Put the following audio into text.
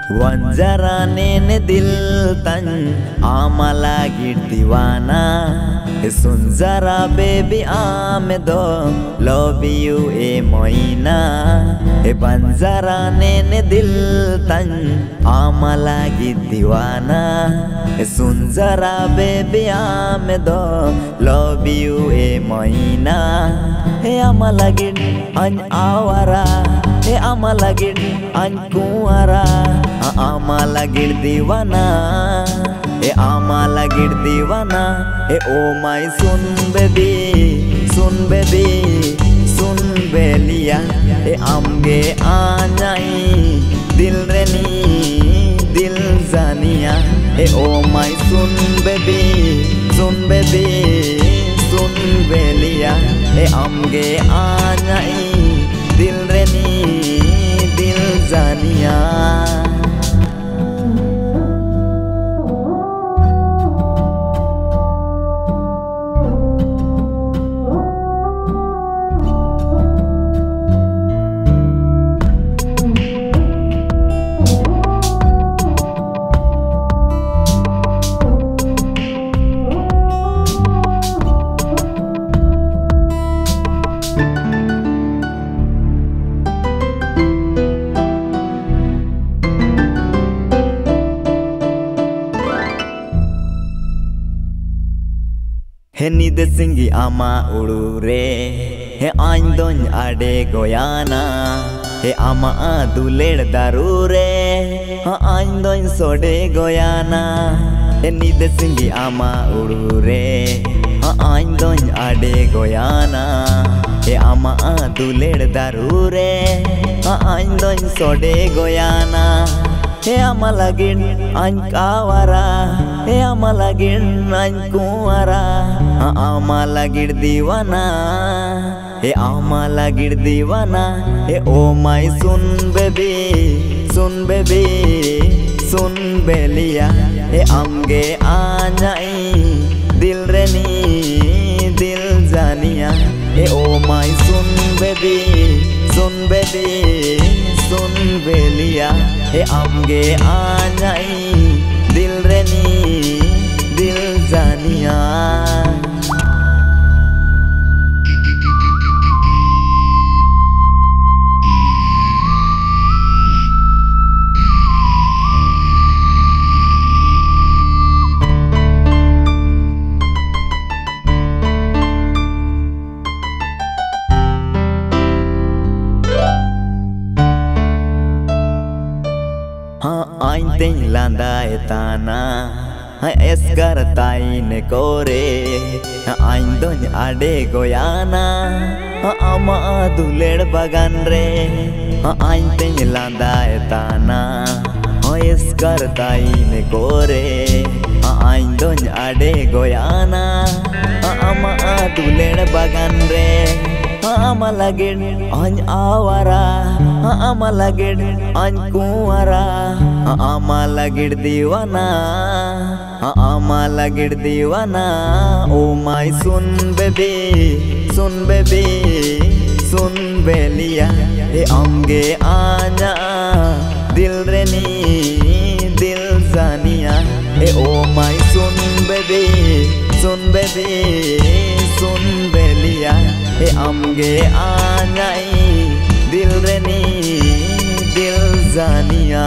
वंजराने ने दिल तन आमला गिर दीवाना सुन जरा बेबी आम दो लव यू ए मोइना बंजराने ने दिल तन आमला गिर दीवाना सुन जरा बेबी आम दो लव यू ए मोइना हे आमला गिर अन आवारा हे आमला गिर अन कुआरा आमला गिर दीवाना ए आमला गिर दीवाना ए ओ माय सुन बेबी सुन बेलिया ए आमगे आनाई दिल रेनी दिल जानिया ए ओ माय सुन बेबी सुन बेलिया ए आमगे आनाई दिल रेनी दिल जानिया हे निद सिंगी आमा उड़ू रे हे आइन दोन आडे गोयाना हे आमा दुलेड़ दारू रे हाँ आइन दोन सोडे गोयाना हे निद सिंगी आमा उड़ू रे हाँ आइन दोन आडे गोयाना हे आमा दुलेड़ दारू रे हाँ आइन दोन सोडे गोयाना हे आमला गिर अन कावारा हे आमला गिर अन कुआरा आमला गिर दीवाना हे आमला गिर दीवाना हे ओ माय सुन बेलिया हे आमगे आनाई दिल रेनी दिल जानिया हे ओ माय सुन बेलिया हे आमगे आनाई दिल रेनी दिल जानिया आइन तें लांदा एताना एस्कर ताइन कोरे आइन दोन आडे गोयाना आमा दुलेड़ बगान रे आइन तें लांदा एताना एस्कर ताइन कोरे आइन दोन आडे गोयाना आमा दुलेड़ बगान रे आमला गिर अन आवारा आमला गिर अन कुआरा आमला गिर दीवाना आमला गिर दीवाना ओ माय सुन बेलिया हे आमगे आना दिल रेनी दिल जानिया हे ओ माय सुन बेलिया हे आमगे आनाई दिल रेनी दिल जानिया।